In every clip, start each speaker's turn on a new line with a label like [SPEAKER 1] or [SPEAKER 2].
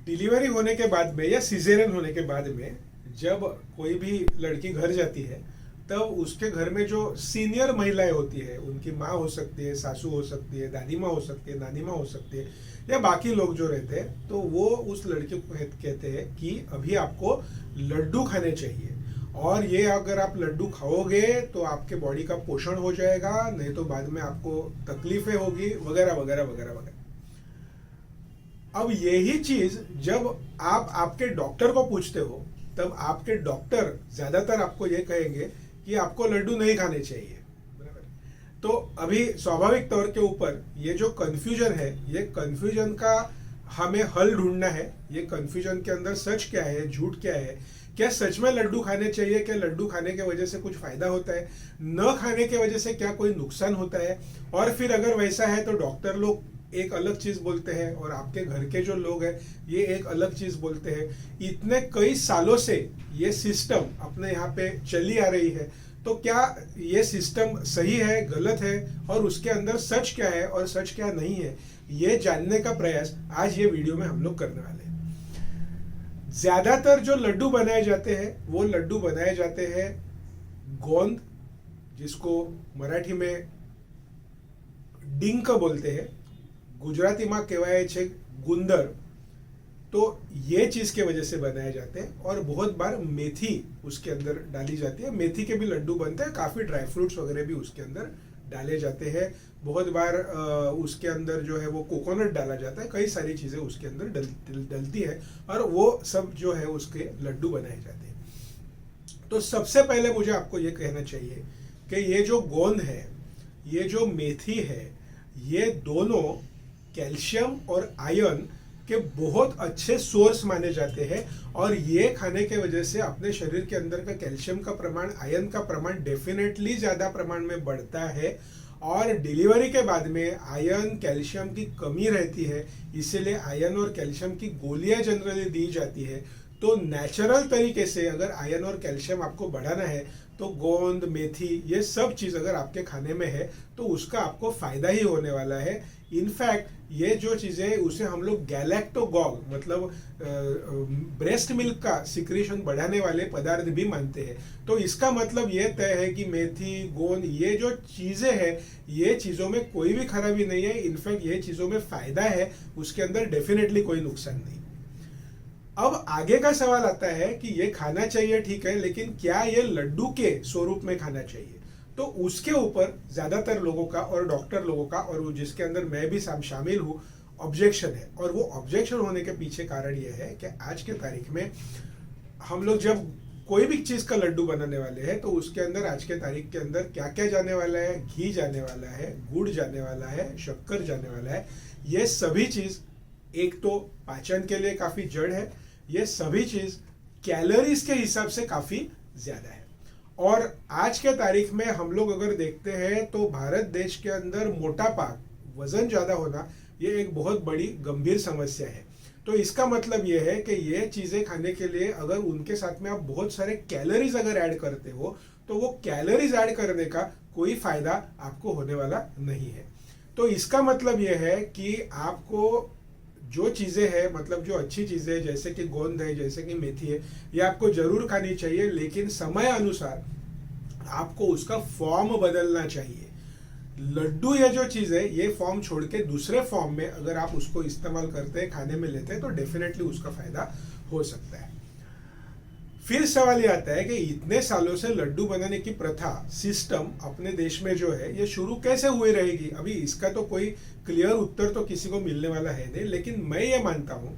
[SPEAKER 1] Delivery होने के बाद में या सिजेरियन होने के बाद में जब कोई भी लड़की घर जाती है तब उसके घर में जो सीनियर महिलाएं होती है, उनकी माँ हो सकती है, सासू हो सकती है, दादी माँ हो सकती है, नानी माँ हो सकती है, या बाकी लोग जो रहते हैं, तो वो उस लड़की को कहते हैं कि अभी आपको लड्डू खाने चाहिए, और ये अगर आप लड्डू खाओगे तो आपके बॉडी का पोषण हो जाएगा, नहीं तो बाद में आपको तकलीफें होगी, वगैरह वगैरह वगैरह वगैरह। अब यही चीज जब आप आपके डॉक्टर को पूछते हो तब आपके डॉक्टर ज्यादातर आपको ये कहेंगे कि आपको लड्डू नहीं खाने चाहिए। बराबर। तो अभी स्वाभाविक तौर के ऊपर ये जो कंफ्यूजन है, ये कंफ्यूजन का हमें हल ढूंढना है। ये कंफ्यूजन के अंदर सच क्या है, झूठ क्या है, क्या सच में लड्डू खाने चाहिए, क्या लड्डू खाने के वजह से कुछ फायदा होता है, न खाने के वजह से क्या कोई नुकसान होता है, और फिर अगर वैसा है तो डॉक्टर लोग एक अलग चीज बोलते हैं और आपके घर के जो लोग हैं ये एक अलग चीज बोलते हैं। इतने कई सालों से ये सिस्टम अपने यहाँ पे चली आ रही है, तो क्या ये सिस्टम सही है, गलत है, और उसके अंदर सच क्या है और सच क्या नहीं है, ये जानने का प्रयास आज ये वीडियो में हम लोग करने वाले हैं। ज्यादातर जो लड्डू बनाए जाते हैं वो लड्डू बनाए जाते हैं गोंद, जिसको मराठी में डिंक बोलते हैं, गुजरातीમાં કહેવાય છે ગુંદર। तो ये चीज के वजह से बनाए जाते हैं, और बहुत बार मेथी उसके अंदर डाली जाती है। मेथी के भी लड्डू बनते हैं, काफी ड्राई फ्रूट्स वगैरह भी उसके अंदर डाले जाते हैं। बहुत बार उसके अंदर जो है वो कोकोनट डाला जाता है, कई सारी चीजें उसके अंदर डलती है, और वो सब जो है उसके लड्डू बनाए जाते हैं। तो सबसे पहले मुझे आपको ये कहना चाहिए कि ये जो गोंद है, ये जो मेथी है, ये दोनों कैल्शियम और आयरन के बहुत अच्छे सोर्स माने जाते हैं, और ये खाने के वजह से अपने शरीर के अंदर का कैल्शियम का प्रमाण, आयरन का प्रमाण डेफिनेटली ज्यादा प्रमाण में बढ़ता है। और डिलीवरी के बाद में आयरन कैल्शियम की कमी रहती है, इसीलिए आयरन और कैल्शियम की गोलियां जनरली दी जाती है। तो नेचुरल तरीके से अगर आयरन और कैल्शियम आपको बढ़ाना है तो गोंद, मेथी, ये सब चीज अगर आपके खाने में है तो उसका आपको फायदा ही होने वाला है। इनफैक्ट ये जो चीजें है उसे हम लोग गैलेक्टोगॉग, मतलब ब्रेस्ट मिल्क का सिक्रीशन बढ़ाने वाले पदार्थ भी मानते हैं। तो इसका मतलब ये तय है कि मेथी, गोंद, ये जो चीजें हैं, ये चीजों में कोई भी खराबी नहीं है। इनफैक्ट ये चीजों में फायदा है, उसके अंदर डेफिनेटली कोई नुकसान नहीं। अब आगे का सवाल आता है कि ये खाना चाहिए, ठीक है, लेकिन क्या ये लड्डू के स्वरूप में खाना चाहिए? तो उसके ऊपर ज्यादातर लोगों का और डॉक्टर लोगों का, और जिसके अंदर मैं भी शामिल हूँ, ऑब्जेक्शन है। और वो ऑब्जेक्शन होने के पीछे कारण ये है कि आज के तारीख में हम लोग जब कोई भी चीज का लड्डू बनाने वाले हैं तो उसके अंदर आज के तारीख के अंदर क्या क्या जाने वाला है, घी जाने वाला है, गुड़ जाने वाला है, शक्कर जाने वाला है। ये सभी चीज एक तो पाचन के लिए काफी जड़ है, ये सभी चीज कैलोरीज के हिसाब से काफी ज्यादा है। और आज के तारीख में हम लोग अगर देखते हैं तो भारत देश के अंदर मोटापा, वजन ज्यादा होना, ये एक बहुत बड़ी गंभीर समस्या है। तो इसका मतलब ये है कि ये चीजें खाने के लिए अगर उनके साथ में आप बहुत सारे कैलोरीज अगर ऐड करते हो तो वो कैलोरीज ऐड करने का कोई फायदा आपको होने वाला नहीं है। तो इसका मतलब ये है कि आपको जो चीजें हैं, मतलब जो अच्छी चीजें जैसे कि गोंद है, जैसे कि मेथी है, ये आपको जरूर खानी चाहिए, लेकिन समय अनुसार आपको उसका फॉर्म बदलना चाहिए। लड्डू ये जो चीज है, ये फॉर्म छोड़ के दूसरे फॉर्म में अगर आप उसको इस्तेमाल करते हैं, खाने में लेते हैं, तो डेफिनेटली उसका फायदा हो सकता है। फिर सवाल ये आता है कि इतने सालों से लड्डू बनाने की प्रथा, सिस्टम अपने देश में जो है, ये शुरू कैसे हुई रहेगी? अभी इसका तो कोई क्लियर उत्तर तो किसी को मिलने वाला है नहीं, लेकिन मैं ये मानता हूं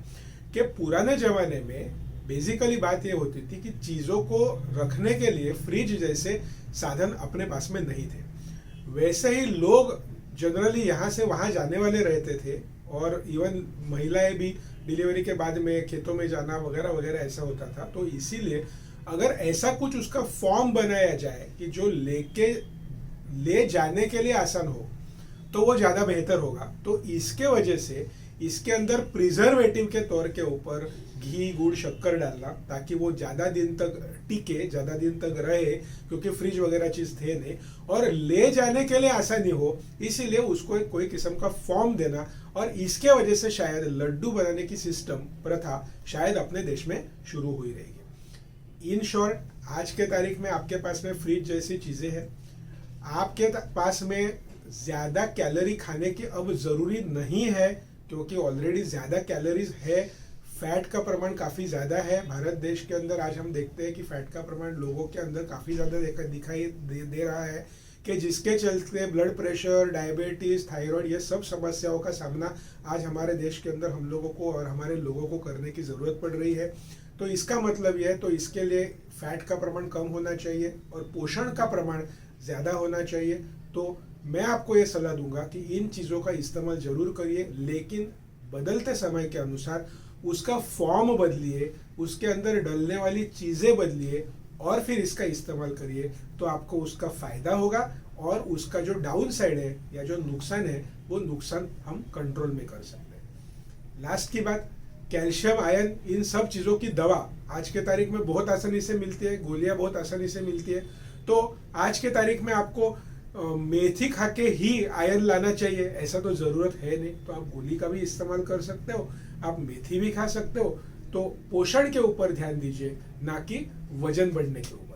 [SPEAKER 1] कि पुराने जमाने में बेसिकली बात ये होती थी कि चीजों को रखने के लिए फ्रिज जैसे साधन अपने पास में नहीं थे। वैसे ही लोग जनरली यहाँ से वहां जाने वाले रहते थे, और इवन महिलाएं भी डिलीवरी के बाद में खेतों में जाना वगैरह वगैरह ऐसा होता था। तो इसीलिए अगर ऐसा कुछ उसका फॉर्म बनाया जाए कि जो ले जाने के लिए आसान हो तो वो ज्यादा बेहतर होगा। तो इसके वजह से इसके अंदर प्रिजर्वेटिव के तौर के ऊपर घी, गुड़, शक्कर डालना, ताकि वो ज्यादा दिन तक टिके, ज्यादा दिन तक रहे, क्योंकि फ्रिज वगैरह चीज थे नहीं, और ले जाने के लिए आसानी हो, इसीलिए उसको एक कोई किस्म का फॉर्म देना, और इसके वजह से शायद लड्डू बनाने की सिस्टम प्रथा शायद अपने देश में शुरू हुई रहेगी। इन शॉर्ट, आज के तारीख में आपके पास में फ्रिज जैसी चीज़ें हैं, आपके पास में ज़्यादा कैलोरी खाने की अब ज़रूरी नहीं है, क्योंकि ऑलरेडी ज़्यादा कैलोरीज है। फैट का प्रमाण काफ़ी ज़्यादा है भारत देश के अंदर। आज हम देखते हैं कि फैट का प्रमाण लोगों के अंदर काफ़ी ज़्यादा दिखाई दे रहा है, कि जिसके चलते ब्लड प्रेशर, डायबिटीज़, थायराइड, ये सब समस्याओं का सामना आज हमारे देश के अंदर हम लोगों को और हमारे लोगों को करने की ज़रूरत पड़ रही है। तो इसका मतलब यह है, तो इसके लिए फैट का प्रमाण कम होना चाहिए और पोषण का प्रमाण ज़्यादा होना चाहिए। तो मैं आपको ये सलाह दूंगा कि इन चीज़ों का इस्तेमाल ज़रूर करिए, लेकिन बदलते समय के अनुसार उसका फॉर्म बदलिए, उसके अंदर डलने वाली चीज़ें बदलिए और फिर इसका इस्तेमाल करिए, तो आपको उसका फ़ायदा होगा और उसका जो डाउन साइड है या जो नुकसान है वो नुकसान हम कंट्रोल में कर सकते हैं। लास्ट की बात, कैल्शियम, आयरन, इन सब चीज़ों की दवा आज के तारीख में बहुत आसानी से मिलती है, गोलियां बहुत आसानी से मिलती है। तो आज के तारीख में आपको मेथी खा के ही आयरन लाना चाहिए ऐसा तो ज़रूरत है नहीं। तो आप गोली का भी इस्तेमाल कर सकते हो, आप मेथी भी खा सकते हो। तो पोषण के ऊपर ध्यान दीजिए, ना कि वजन बढ़ने के ऊपर।